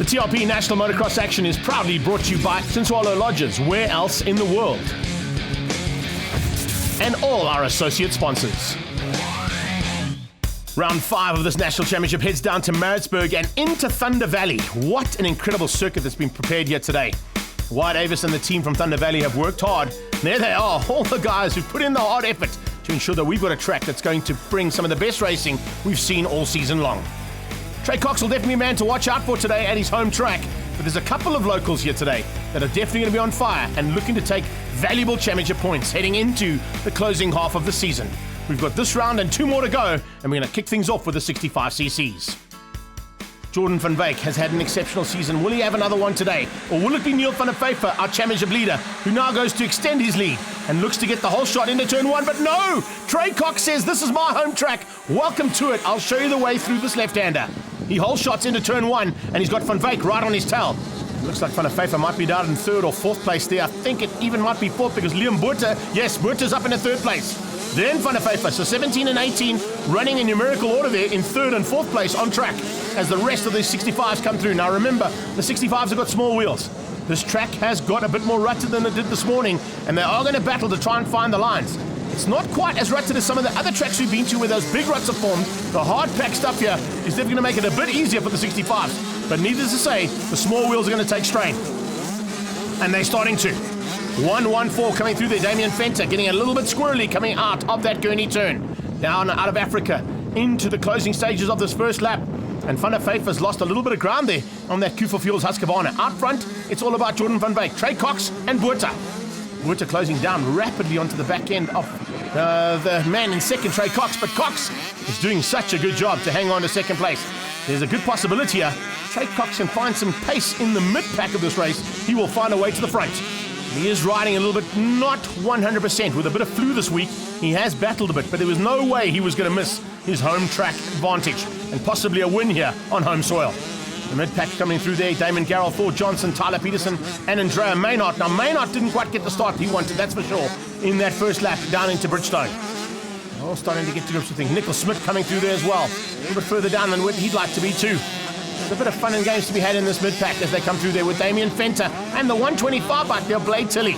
The TRP National Motocross Action is proudly brought to you by Swallow Lodges, where else in the world? And all our associate sponsors. Round 5 of this national championship heads down to Maritzburg and into Thunder Valley. What an incredible circuit that's been prepared here today. Wyatt Avis and the team from Thunder Valley have worked hard. There they are, all the guys who've put in the hard effort to ensure that we've got a track that's going to bring some of the best racing we've seen all season long. Trey Cox will definitely be a man to watch out for today at his home track, but there's a couple of locals here today that are definitely going to be on fire and looking to take valuable championship points heading into the closing half of the season. We've got this round and 2 more to go, and we're going to kick things off with the 65cc's. Jordan van Wyk has had an exceptional season. Will he have another one today? Or will it be Neil van der Pfeiffer, our championship leader, who now goes to extend his lead and looks to get the whole shot into turn 1? But no! Trey Cox says, this is my home track. Welcome to it. I'll show you the way through this left-hander. He whole shots into turn 1, and he's got van Wyk right on his tail. Looks like van der Pfeiffer might be down in 3rd or 4th place there. I think it even might be 4th because Liam Buerta, yes, Buerta's up in the 3rd place. Then van der Pfeiffer, so 17 and 18, running in numerical order there in 3rd and 4th place on track as the rest of these 65s come through. Now remember, the 65s have got small wheels. This track has got a bit more rutted than it did this morning, and they are going to battle to try and find the lines. It's not quite as rutted as some of the other tracks we've been to where those big ruts are formed. The hard pack stuff here is definitely going to make it a bit easier for the 65s. But needless to say, the small wheels are going to take strain. And they're starting to. 1-1-4 coming through there. Damien Fenter getting a little bit squirrely coming out of that gurney turn. Down out of Africa into the closing stages of this first lap. And Van der Pfeiffer's lost a little bit of ground there on that Q4 Fuels Husqvarna. Out front, it's all about Jordan van Wyk, Trey Cox and Buerta. Buerta closing down rapidly onto the back end of the man in second, Trey Cox. But Cox is doing such a good job to hang on to second place. There's a good possibility here. Trey Cox can find some pace in the mid-pack of this race. He will find a way to the front. He is riding a little bit, not 100%, with a bit of flu this week. He has battled a bit, but there was no way he was going to miss his home track advantage and possibly a win here on home soil. The mid-pack coming through there, Damon Garrell, Thor Johnson, Tyler Peterson, and Andrea Maynard. Now, Maynard didn't quite get the start he wanted, that's for sure, in that first lap down into Bridgestone. All starting to get to grips with things. Nicholas Smith coming through there as well. A little bit further down than what he'd like to be too. There's a bit of fun and games to be had in this mid-pack as they come through there with Damien Fenter and the 125 back there, Blade Tilley.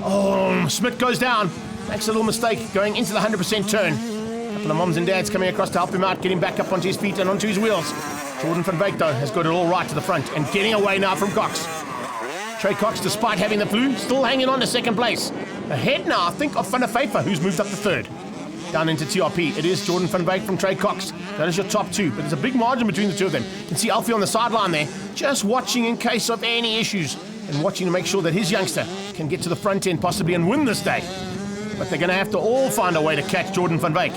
Oh, Smith goes down. Makes a little mistake going into the 100% turn. A couple of moms and dads coming across to help him out, getting back up onto his feet and onto his wheels. Jordan van Wyk, though, has got it all right to the front and getting away now from Cox. Trey Cox, despite having the flu, still hanging on to second place. Ahead now, I think, of Van der Pfeiffer, who's moved up to 3rd. Down into TRP, it is Jordan van Wyk from Trey Cox. That is your top 2, but there's a big margin between the two of them. You can see Alfie on the sideline there, just watching in case of any issues and watching to make sure that his youngster can get to the front end possibly and win this day. But they're going to have to all find a way to catch Jordan van Wyk.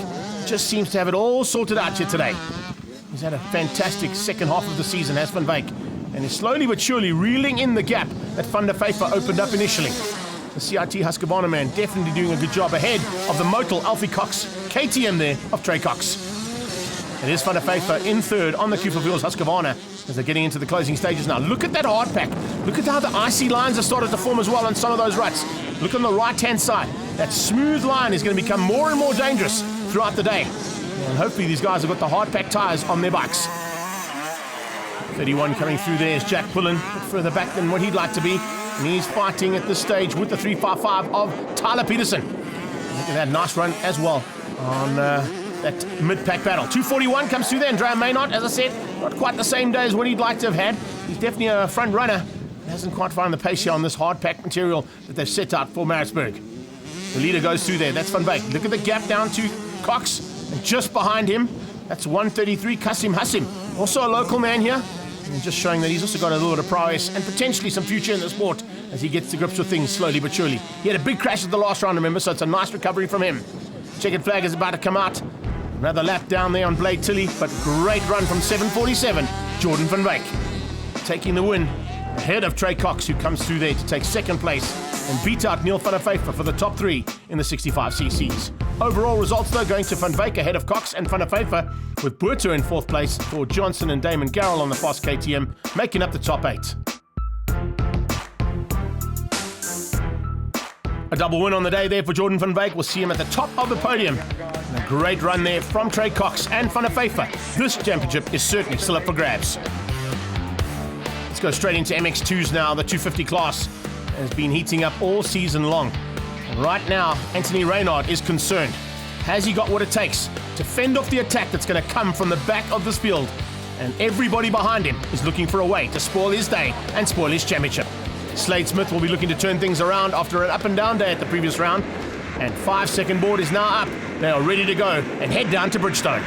Just seems to have it all sorted out here today. He's had a fantastic second half of the season, has Van Wyk, and is slowly but surely reeling in the gap that Van der Pfeiffer opened up initially. The CIT Husqvarna man definitely doing a good job ahead of the Motul Alfie Cox KTM there of Trey Cox. It is Van der Pfeiffer in 3rd on the Q4 Fuels Husqvarna as they're getting into the closing stages now. Look at that hard pack. Look at how the icy lines have started to form as well on some of those ruts. Look on the right-hand side. That smooth line is going to become more and more dangerous throughout the day. And hopefully these guys have got the hard pack tyres on their bikes. 31 coming through there is Jack Pullen, a bit further back than what he'd like to be. And he's fighting at this stage with the 355 of Tyler Peterson. Look at that nice run as well on that mid-pack battle. 241 comes through there. Andrea Maynard, as I said, not quite the same day as what he'd like to have had. He's definitely a front runner. Hasn't quite found the pace here on this hard pack material that they've set out for Maritzburg. The leader goes through there. That's Van Wyk. Look at the gap down to Cox. And just behind him, that's 133, Kasim Hassim. Also a local man here. And just showing that he's also got a little bit of prowess and potentially some future in the sport as he gets to grips with things slowly but surely. He had a big crash at the last round, remember, so it's a nice recovery from him. Checkered flag is about to come out. Another lap down there on Blade Tilley, but great run from 747, Jordan van Wyk. Taking the win ahead of Trey Cox, who comes through there to take second place and beat out Neil van der Pfeiffer for the top 3 in the 65cc's. Overall results, though, going to Van Wyk ahead of Cox and Van der Pfeiffer, with Buerta in 4th place, Thor Johnson and Damon Garrell on the Foss KTM, making up the top 8. A double win on the day there for Jordan van Wyk. We'll see him at the top of the podium. And a great run there from Trey Cox and Van der Pfeiffer. This championship is certainly still up for grabs. Let's go straight into MX2s now. The 250 class has been heating up all season long. And right now, Anthony Reynard is concerned. Has he got what it takes to fend off the attack that's going to come from the back of this field? And everybody behind him is looking for a way to spoil his day and spoil his championship. Slade Smith will be looking to turn things around after an up and down day at the previous round. And 5-second board is now up. They are ready to go and head down to Bridgestone.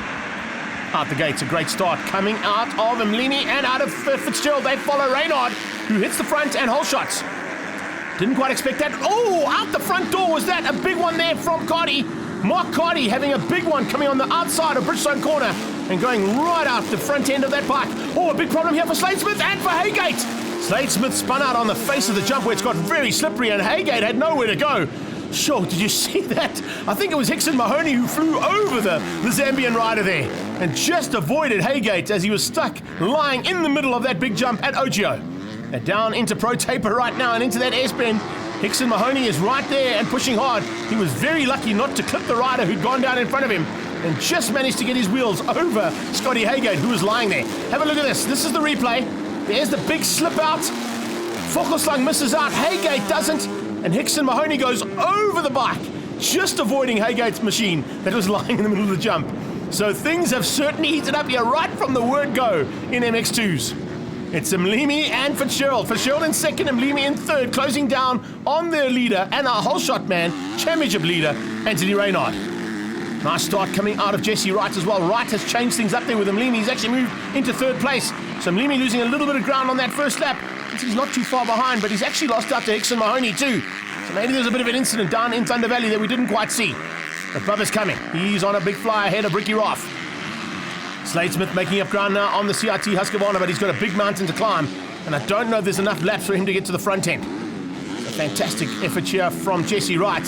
Out the gates, a great start coming out of Mlimi and out of Fitzgerald. They follow Reynard, who hits the front and hole shots. Didn't quite expect that. Oh, out the front door was that. A big one there from Cardi. Mark Cardi having a big one coming on the outside of Bridgestone corner and going right out the front end of that bike. Oh, a big problem here for Slade Smith and for Haygate. Slade Smith spun out on the face of the jump where it's got very slippery and Haygate had nowhere to go. Sure, did you see that? I think it was Hickson Mahoney who flew over the Zambian rider there and just avoided Haygate as he was stuck lying in the middle of that big jump at Ogio. And down into Pro Taper right now and into that S-bend. Hickson Mahoney is right there and pushing hard. He was very lucky not to clip the rider who'd gone down in front of him and just managed to get his wheels over Scotty Haygate, who was lying there. Have a look at this. This is the replay. There's the big slip out. Vogelslang misses out. Haygate doesn't. And Hickson Mahoney goes over the bike, just avoiding Haygate's machine that was lying in the middle of the jump. So things have certainly heated up here right from the word go in MX2s. It's Mlimi and Fitzgerald. Fitzgerald in second, Mlimi in third, closing down on their leader and our whole shot man, championship leader, Anthony Reynard. Nice start coming out of Jesse Wright as well. Wright has changed things up there with Mlimi. He's actually moved into third place. So Mlimi losing a little bit of ground on that first lap. He's not too far behind, but he's actually lost out to Hickson Mahoney too. So maybe there's a bit of an incident down in Thunder Valley that we didn't quite see. But Bubba's coming. He's on a big fly ahead of Ricky Roth. Slade Smith making up ground now on the CRT Husqvarna, but he's got a big mountain to climb, and I don't know if there's enough laps for him to get to the front end. A fantastic effort here from Jesse Wright,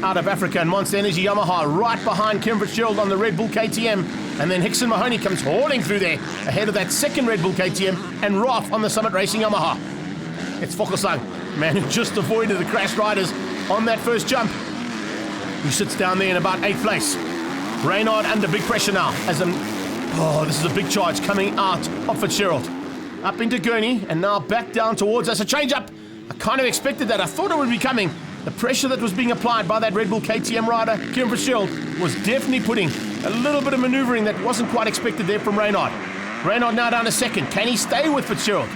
out of Africa, and Monster Energy Yamaha right behind Kim Fitzgerald on the Red Bull KTM, and then Hickson Mahoney comes hauling through there ahead of that second Red Bull KTM and Roth on the Summit Racing Yamaha. It's Vogelslang, man who just avoided the crash riders on that first jump, who sits down there in about 8th place. Reynard under big pressure now as this is a big charge coming out of Fitzgerald. Up into Gurney and now back down towards us. A change up. I kind of expected that. I thought it would be coming. The pressure that was being applied by that Red Bull KTM rider, Kieran Fitzgerald, was definitely putting a little bit of maneuvering that wasn't quite expected there from Reynard. Reynard now down to second. Can he stay with Fitzgerald?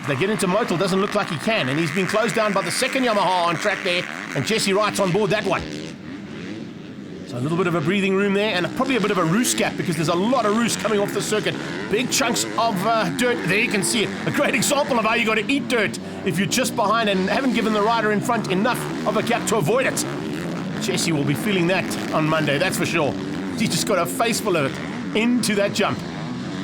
If they get into Motul, doesn't look like he can. And he's been closed down by the second Yamaha on track there. And Jesse Wright's on board that one. So a little bit of a breathing room there, and probably a bit of a roost gap because there's a lot of roost coming off the circuit. Big chunks of dirt. There you can see it. A great example of how you got to eat dirt if you're just behind and haven't given the rider in front enough of a gap to avoid it. Jesse will be feeling that on Monday, that's for sure. He's just got a face full of it into that jump.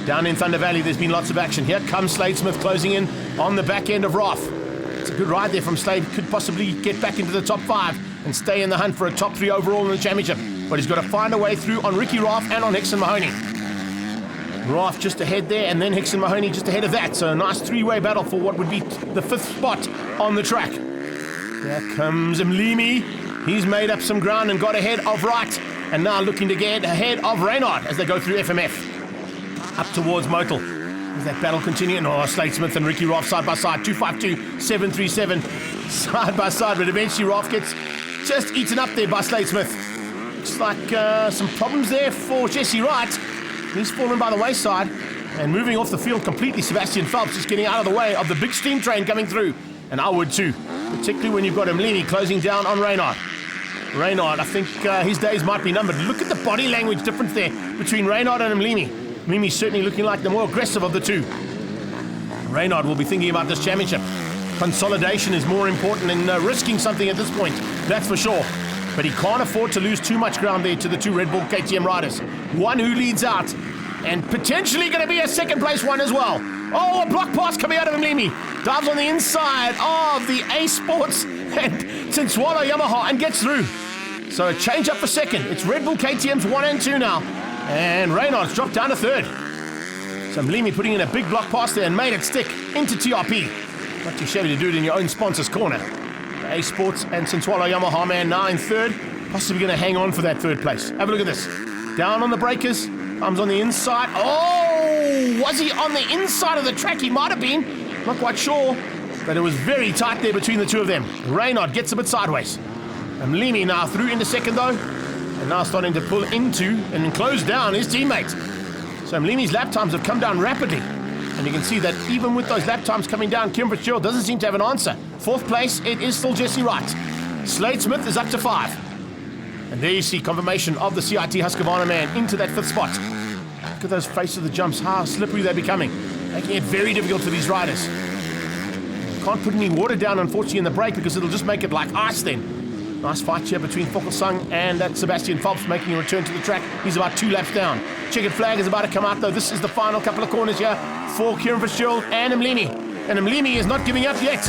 Down in Thunder Valley, there's been lots of action. Here comes Slade Smith closing in on the back end of Roth. It's a good ride there from Slade. Could possibly get back into the top 5 and stay in the hunt for a top 3 overall in the championship. But he's got to find a way through on Ricky Roth and on Hickson Mahoney. Roth just ahead there, and then Hickson Mahoney just ahead of that. So a nice 3-way battle for what would be the 5th spot on the track. There comes Mlimi. He's made up some ground and got ahead of Wright. And now looking to get ahead of Reynard as they go through FMF. Up towards Motul. As that battle continuing. Oh, Slade Smith and Ricky Roth side by side. 252, 737 side by side. But eventually Roth gets just eaten up there by Slade Smith. Looks like some problems there for Jesse Wright. He's fallen by the wayside and moving off the field completely. Sebastian Phelps is getting out of the way of the big steam train coming through. And I would too, particularly when you've got Mlimi closing down on Reynard. Reynard, I think his days might be numbered. Look at the body language difference there between Reynard and Mlimi. Mlimi's certainly looking like the more aggressive of the two. Reynard will be thinking about this championship. Consolidation is more important than risking something at this point, that's for sure. But he can't afford to lose too much ground there to the two Red Bull KTM riders. One who leads out, and potentially going to be a second place one as well. Oh, a block pass coming out of Mlimi. Dives on the inside of the A Sports and Sinswalo Yamaha and gets through. So a change up for second. It's Red Bull KTM's 1 and 2 now. And Reynard's dropped down to third. So Mlimi putting in a big block pass there and made it stick into TRP. Not too shabby to do it in your own sponsor's corner. A Sports and Sinswalo Yamaha man now in third, possibly going to hang on for that third place. Have a look at this. Down on the breakers, comes on the inside. Oh, was he on the inside of the track? He might have been. Not quite sure, but it was very tight there between the two of them. Reynard gets a bit sideways. Mlimi now through into second though, and now starting to pull into and close down his teammate. So Mlimi's lap times have come down rapidly. And you can see that even with those lap times coming down, Kim Fitzgerald doesn't seem to have an answer. Fourth place, it is still Jesse Wright. Slade Smith is up to 5. And there you see confirmation of the CIT Husqvarna man into that 5th spot. Look at those faces of the jumps, how slippery they're becoming, making it very difficult for these riders. Can't put any water down, unfortunately, in the brake because it'll just make it like ice then. Nice fight here between Fokkelsang and that Sebastian Phelps making a return to the track. He's about 2 laps down. Checkered flag is about to come out though. This is the final couple of corners here for Kieran Fitzgerald and Mlimi. And Mlimi is not giving up yet.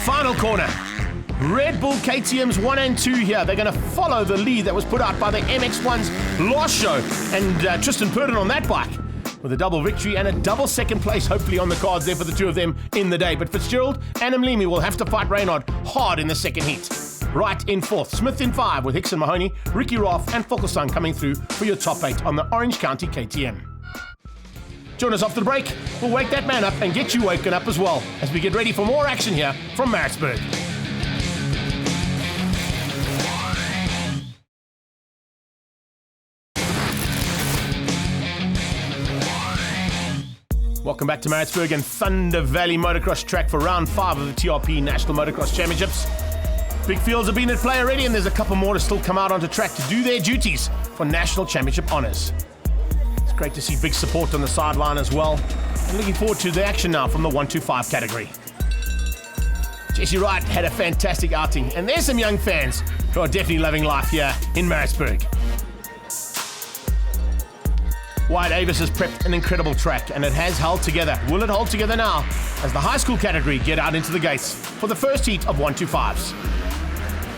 Final corner. Red Bull KTM's 1 and 2 here. They're going to follow the lead that was put out by the MX1's last show. And Tristan Purdon on that bike with a double victory and a double second place hopefully on the cards there for the two of them in the day. But Fitzgerald and Mlimi will have to fight Reynard hard in the second heat. Wright in 4th, Smith in 5 with Hickson Mahoney, Ricky Roth and Fokkelsang coming through for your top 8 on the Orange County KTM. Join us after the break. We'll wake that man up and get you waken up as well as we get ready for more action here from Maritzburg. Welcome back to Maritzburg and Thunder Valley Motocross track for round 5 of the TRP National Motocross Championships. Big fields have been at play already and there's a couple more to still come out onto track to do their duties for National Championship honours. It's great to see big support on the sideline as well. And looking forward to the action now from the 125 category. Jesse Wright had a fantastic outing and there's some young fans who are definitely loving life here in Maritzburg. Wyatt Avis has prepped an incredible track and it has held together. Will it hold together now as the high school category get out into the gates for the first heat of 125s?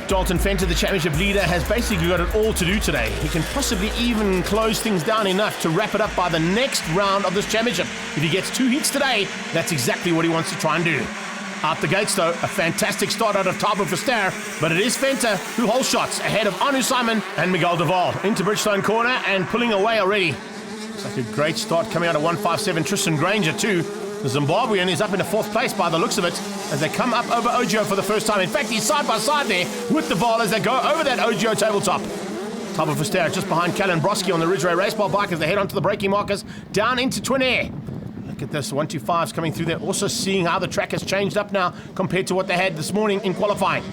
Dalton Fenter, the championship leader, has basically got it all to do today. He can possibly even close things down enough to wrap it up by the next round of this championship. If he gets 2 heats today, that's exactly what he wants to try and do. Out the gates though, a fantastic start out of Thabo Verster, but it is Fenter who holds shots ahead of Anu Simon and Miguel Duval into Bridgestone corner and pulling away already. It's like a great start coming out of 157. Tristan Granger too. The Zimbabwean is up into 4th place by the looks of it as they come up over Ogio for the first time. In fact, he's side by side there with Duval as they go over that Ogio tabletop. Thabo Verster just behind Callan Broski on the Ridgeway Raceball bike as they head onto the braking markers down into Twin Air. Look at this, 125s coming through there. Also seeing how the track has changed up now compared to what they had this morning in qualifying.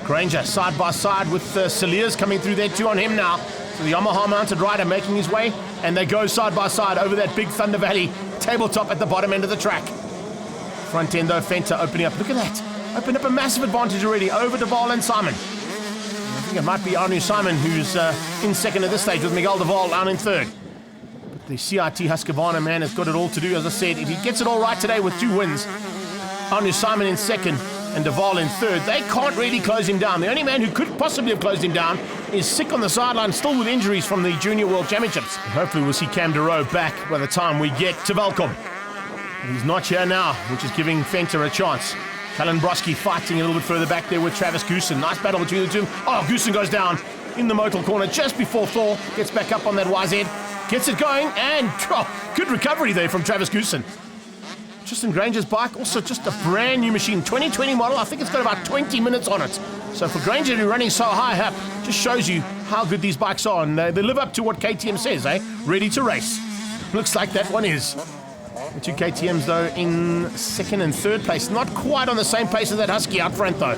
Granger side by side with Saliers coming through there too on him now. So the Yamaha mounted rider making his way and they go side by side over that big Thunder Valley tabletop at the bottom end of the track. Front end though, Fenter opening up. Look at that. Opened up a massive advantage already over Duval and Simon. I think it might be Anu Simon who's in second at this stage with Miguel Duval down in 3rd. But the CIT Husqvarna man has got it all to do. As I said, if he gets it all right today with 2 wins, Anu Simon in 2nd and Duval in 3rd, they can't really close him down. The only man who could possibly have closed him down is sick on the sideline, still with injuries from the Junior World Championships. And hopefully we'll see Cam DeRoe back by the time we get to Velkom. He's not here now, which is giving Fenter a chance. Callan Broski fighting a little bit further back there with Travis Goosen. Nice battle between the two. Oh, Goosen goes down in the Motel corner just before Thor gets back up on that YZ. Gets it going and good recovery there from Travis Goosen. Tristan Granger's bike, also just a brand new machine, 2020 model. I think it's got about 20 minutes on it. So for Granger to be running so high up, just shows you how good these bikes are. And they live up to what KTM says, eh? Ready to race. Looks like that one is. The 2 KTMs, though, in 2nd and 3rd place. Not quite on the same pace as that Husky out front, though.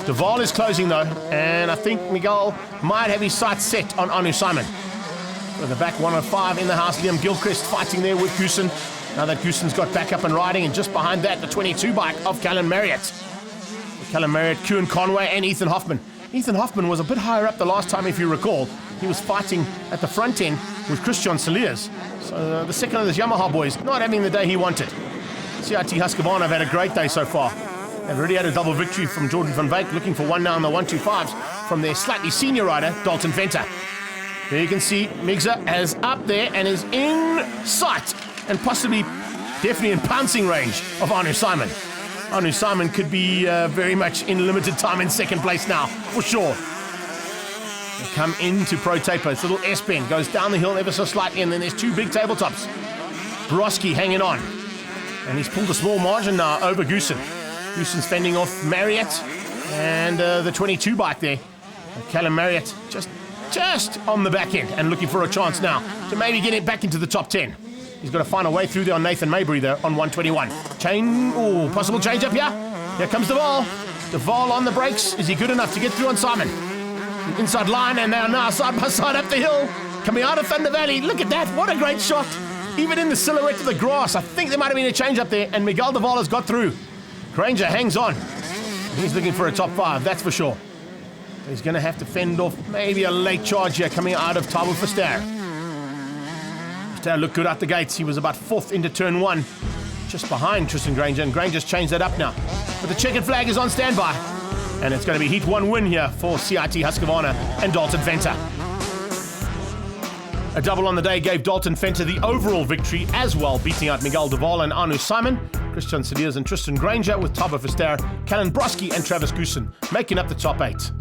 Duval is closing, though. And I think Miguel might have his sights set on Anu Simon. With the back 105 in the house, Liam Gilchrist fighting there with Goosen. Now that Goosen's got back up and riding, and just behind that, the 22 bike of Callan Marriott. Callan Marriott, Kuhn Conway, and Ethan Hoffman. Ethan Hoffman was a bit higher up the last time, if you recall. He was fighting at the front end with Christian Saliers. So the second of those Yamaha boys not having the day he wanted. CIT Husqvarna have had a great day so far. They've already had a double victory from Jordan van Wyk, looking for one now in the 125s from their slightly senior rider, Dalton Venter. There you can see Migza is up there and is in sight and possibly definitely in pouncing range of Anu Simon. Anu Simon could be very much in limited time in 2nd place now, for sure. They come into Pro Taper. This little S-bend goes down the hill ever so slightly, and then there's 2 big tabletops. Broski hanging on. And he's pulled a small margin now over Goosen. Goosen's fending off Marriott and the 22 bike there. Callum Marriott just on the back end and looking for a chance now to maybe get it back into the top 10. He's got to find a way through there on Nathan Maybury there on 121. Possible change up here. Here comes Duval. Duval on the brakes. Is he good enough to get through on Simon? Inside line, and they are now side by side up the hill. Coming out of Thunder Valley. Look at that. What a great shot. Even in the silhouette of the grass, I think there might have been a change up there, and Miguel Duval has got through. Granger hangs on. He's looking for a top 5, that's for sure. He's going to have to fend off maybe a late charge here coming out of Thabo Verster. Verster looked good out the gates. He was about 4th into turn 1, just behind Tristan Granger, and Granger's changed that up now. But the checkered flag is on standby, and it's going to be Heat 1 win here for CIT Husqvarna and Dalton Venter. A double on the day gave Dalton Venter the overall victory as well, beating out Miguel Duval and Anu Simon, Christian Sediers and Tristan Granger, with Thabo Verster, Callan Broski and Travis Goosen making up the top 8.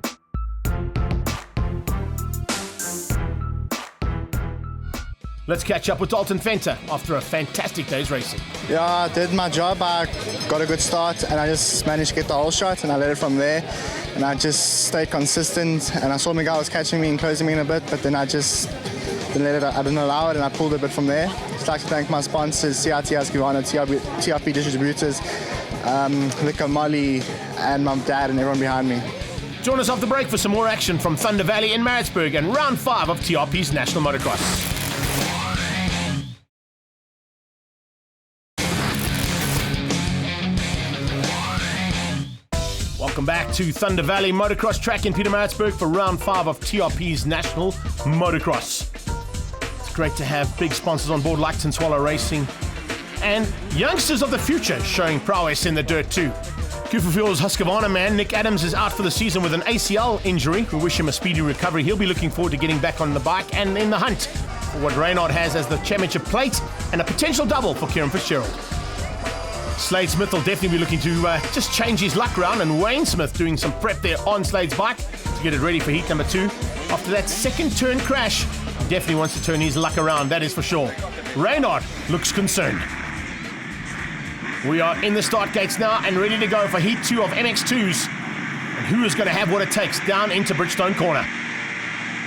Let's catch up with Dalton Venter after a fantastic day's racing. Yeah, I did my job. I got a good start and I just managed to get the whole shot, and I led it from there. And I just stayed consistent, and I saw Miguel was catching me and closing me in a bit, but then I just didn't let it. I didn't allow it, and I pulled a bit from there. I'd like to thank my sponsors, CIT Husqvarna, TRP distributors, Liquor Molly, and my dad and everyone behind me. Join us off the break for some more action from Thunder Valley in Maritzburg and round 5 of TRP's National Motocross. Welcome back to Thunder Valley Motocross Track in Pietermaritzburg for round 5 of TRP's National Motocross. It's great to have big sponsors on board like Tin Swallow Racing and youngsters of the future showing prowess in the dirt too. Cooper Fuel's Husqvarna man Nick Adams is out for the season with an ACL injury. We wish him a speedy recovery. He'll be looking forward to getting back on the bike and in the hunt for what Reynard has as the championship plate and a potential double for Kieran Fitzgerald. Slade Smith will definitely be looking to just change his luck around, and Wayne Smith doing some prep there on Slade's bike to get it ready for heat number 2. After that second turn crash, he definitely wants to turn his luck around, that is for sure. Reynard looks concerned. We are in the start gates now and ready to go for heat 2 of MX2s. And who is going to have what it takes down into Bridgestone Corner?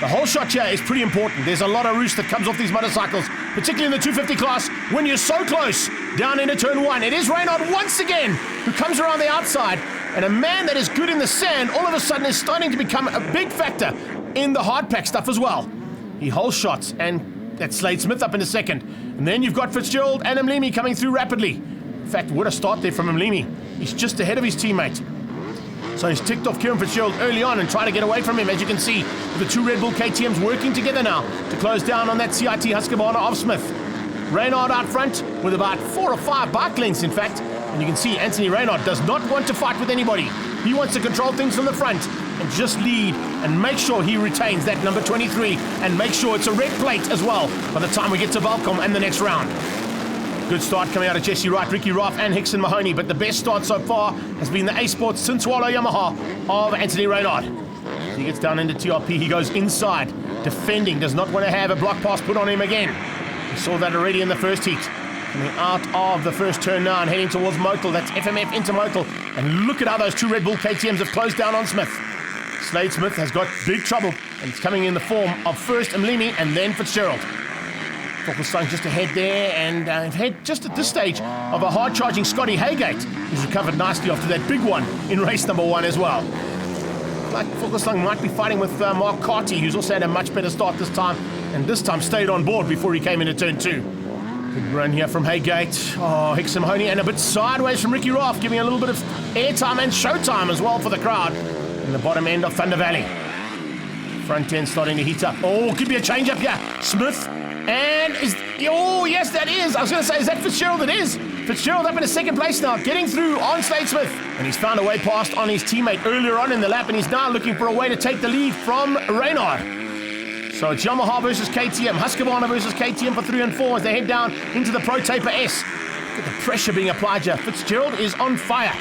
The whole shot here is pretty important. There's a lot of roost that comes off these motorcycles, particularly in the 250 class, when you're so close down into turn 1. It is Reynard once again who comes around the outside, and a man that is good in the sand all of a sudden is starting to become a big factor in the hard pack stuff as well. He holds shots, and that's Slade Smith up in a second. And then you've got Fitzgerald and Mlimi coming through rapidly. In fact, what a start there from Mlimi. He's just ahead of his teammate. So he's ticked off Kieran Fitzgerald early on and tried to get away from him, as you can see, with the 2 Red Bull KTMs working together now to close down on that CIT Husqvarna of Smith. Reynard out front with about 4 or 5 bike lengths, in fact. And you can see Anthony Reynard does not want to fight with anybody. He wants to control things from the front and just lead and make sure he retains that number 23 and make sure it's a red plate as well by the time we get to Valcom and the next round. Good start coming out of Jesse Wright, Ricky Roth and Hickson Mahoney, but the best start so far has been the A-Sports Tin Swallow Yamaha of Anthony Reynard. He gets down into TRP, he goes inside, defending, does not want to have a block pass put on him again. We saw that already in the first heat. Coming out of the first turn now and heading towards Motel, that's FMF into Motel. And look at how those 2 Red Bull KTMs have closed down on Smith. Slade Smith has got big trouble, and it's coming in the form of first Mlimi and then Fitzgerald. Starting just ahead there, and ahead just at this stage of a hard-charging Scotty Haygate, who's recovered nicely after that big one in race number 1 as well. Like Vogelsang might be fighting with Mark Carty, who's also had a much better start this time, and this time stayed on board before he came into turn 2. Good run here from Haygate. Oh, Hickson Mahoney, and a bit sideways from Ricky Roth, giving a little bit of airtime and showtime as well for the crowd in the bottom end of Thunder Valley. Front end starting to heat up. Oh, could be a change up here. Smith. And oh, yes, that is. I was going to say, is that Fitzgerald? It is. Fitzgerald up in a second place now, getting through on Slade Smith. And he's found a way past on his teammate earlier on in the lap, and he's now looking for a way to take the lead from Reynard. So it's Yamaha versus KTM, Husqvarna versus KTM for 3 and 4 as they head down into the Pro Taper S. Look at the pressure being applied here. Fitzgerald is on fire.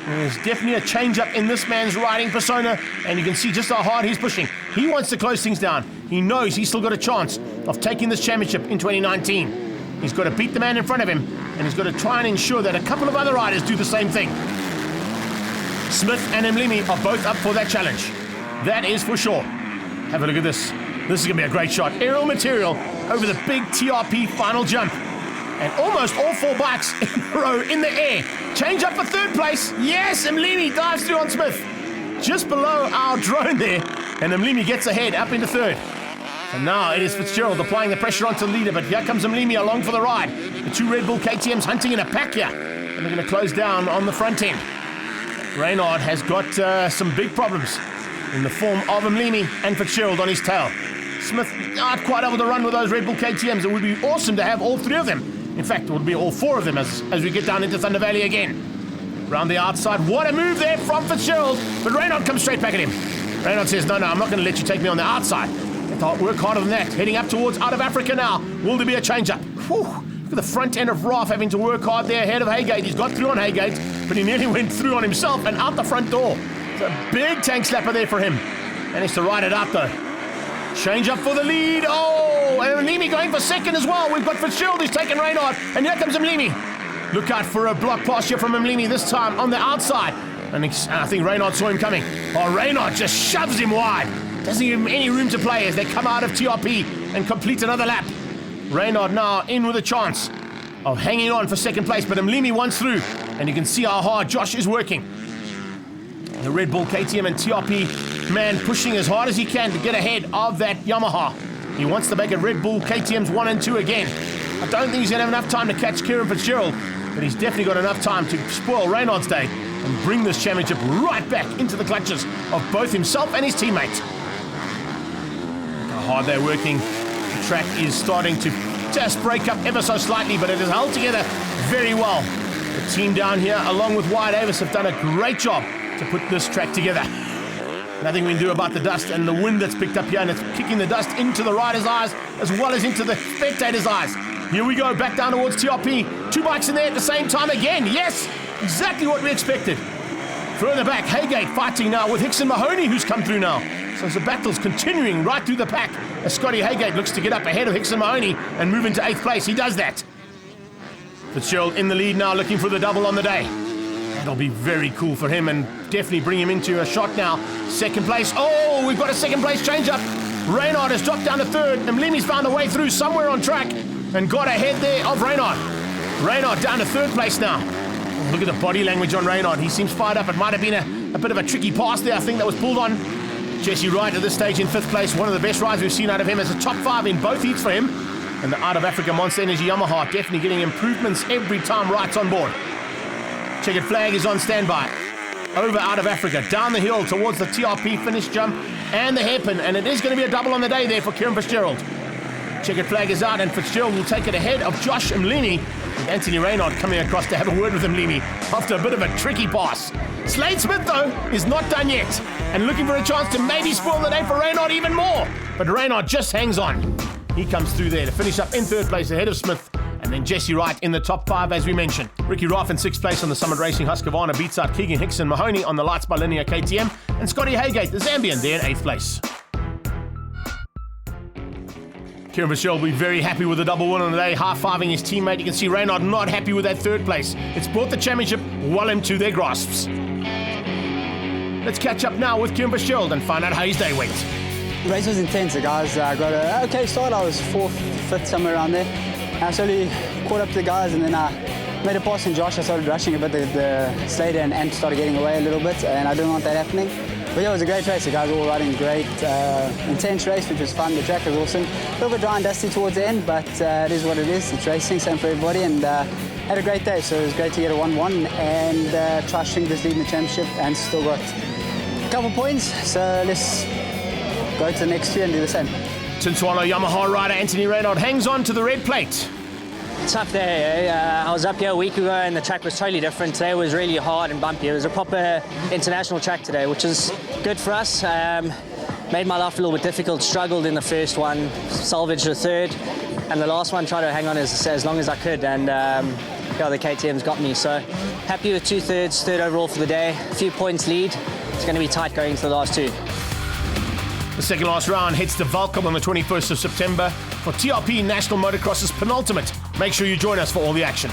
There's definitely a change-up in this man's riding persona, and you can see just how hard he's pushing. He wants to close things down. He knows he's still got a chance of taking this championship in 2019. He's got to beat the man in front of him and he's got to try and ensure that a couple of other riders do the same thing. Smith and Mlimi are both up for that challenge. That is for sure. Have a look at this. This is going to be a great shot. Aerial material over the big TRP final jump. And almost all 4 bikes in a row in the air. Change up for 3rd place. Yes, Mlimi dives through on Smith. Just below our drone there. And Mlimi gets ahead up into 3rd. And now it is Fitzgerald applying the pressure onto the leader. But here comes Mlimi along for the ride. The 2 Red Bull KTMs hunting in a pack here. And they're going to close down on the front end. Reynard has got some big problems in the form of Mlimi and Fitzgerald on his tail. Smith not quite able to run with those Red Bull KTMs. It would be awesome to have all 3 of them. In fact, it would be all 4 of them as we get down into Thunder Valley again. Round the outside, what a move there from Fitzgerald, but Reynard comes straight back at him. Reynard says, no, I'm not going to let you take me on the outside. I thought, work harder than that. Heading up towards Out of Africa now. Will there be a change-up? Whew. Look at the front end of Raf having to work hard there ahead of Haygate. He's got through on Haygate, but he nearly went through on himself and out the front door. It's a big tank slapper there for him. Managed to ride it out though. Change up for the lead. Oh, and Mlimi going for 2nd as well. We've got Fitzgerald who's taken Reynard, and here comes Mlimi. Look out for a block pass here from Mlimi this time on the outside. And I think Reynard saw him coming. Oh, Reynard just shoves him wide. Doesn't give him any room to play as they come out of TRP and complete another lap. Reynard now in with a chance of hanging on for 2nd place, but Mlimi wants through, and you can see how hard Josh is working. The Red Bull KTM and TRP man pushing as hard as he can to get ahead of that Yamaha. He wants to make it Red Bull KTM's 1 and 2 again. I don't think he's going to have enough time to catch Kieran Fitzgerald, but he's definitely got enough time to spoil Reynard's day and bring this championship right back into the clutches of both himself and his teammate. How hard they're working. The track is starting to just break up ever so slightly, but it is held together very well. The team down here, along with Wyatt Davis, have done a great job to put this track together. Nothing we can do about the dust and the wind that's picked up here, and it's kicking the dust into the rider's eyes as well as into the spectator's eyes. Here we go, back down towards TRP. 2 bikes in there at the same time again. Yes, exactly what we expected. Further back, Haygate fighting now with Hickson Mahoney, who's come through now. So the battle's continuing right through the pack as Scotty Haygate looks to get up ahead of Hickson Mahoney and move into 8th place. He does that. Fitzgerald in the lead now, looking for the double on the day. That'll be very cool for him and definitely bring him into a shot now. 2nd place. Oh, we've got a 2nd place change-up. Reynard has dropped down to 3rd, and Mlimi's found a way through somewhere on track and got ahead there of Reynard. Reynard down to 3rd place now. Oh, look at the body language on Reynard. He seems fired up. It might have been a bit of a tricky pass there, I think, that was pulled on. Jesse Wright at this stage in 5th place. One of the best rides we've seen out of him as a top 5 in both heats for him. And the Out of Africa Monster Energy Yamaha definitely getting improvements every time Wright's on board. Checkered flag is on standby. Over Out of Africa, down the hill towards the TRP finish jump and the hairpin, and it is going to be a double on the day there for Kieran Fitzgerald. Checkered flag is out, and Fitzgerald will take it ahead of Josh Mlimi, with Anthony Reynard coming across to have a word with Mlimi after a bit of a tricky pass. Slade Smith, though, is not done yet, and looking for a chance to maybe spoil the day for Reynard even more. But Reynard just hangs on. He comes through there to finish up in 3rd place ahead of Smith. And then Jesse Wright in the top 5, as we mentioned. Ricky Roth in 6th place on the Summit Racing Husqvarna beats out Keegan Hickson Mahoney on the Lights by Linear KTM. And Scotty Haygate, the Zambian, there in 8th place. Kieran Fitzgerald will be very happy with the double win on the day, high-fiving his teammate. You can see Reynard not happy with that 3rd place. It's brought the championship well into their grasps. Let's catch up now with Kieran Fitzgerald and find out how his day went. The race was intense, guys. I got an okay start. I was 4th, 5th, somewhere around there. I slowly caught up to the guys, and then I made a pass on Josh. I started rushing a bit. The Slater and Ant started getting away a little bit, and I didn't want that happening. But yeah, it was a great race. The guys were all riding great, intense race, which was fun. The track was awesome. A little bit dry and dusty towards the end, but it is what it is. It's racing, same for everybody, and had a great day. So it was great to get a 1-1 and try to string this lead in the championship, and still got a couple points. So let's go to the next 2 and do the same. Tinswalo Yamaha rider Anthony Reynard hangs on to the red plate. Tough day. I was up here a week ago and the track was totally different. Today was really hard and bumpy. It was a proper international track today, which is good for us. Made my life a little bit difficult. Struggled in the first one, salvaged the 3rd, and the last one tried to hang on as long as I could. And the KTM's got me. So happy with 2/3, 3rd overall for the day. A few points lead. It's going to be tight going into the last 2. The second last round heads to Valcom on the 21st of September for TRP National Motocross's penultimate. Make sure you join us for all the action.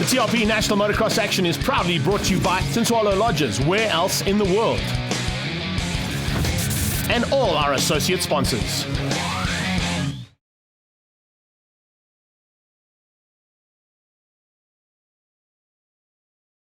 TRP National Motocross Action is proudly brought to you by Tinsualo Lodges, where else in the world? And all our associate sponsors.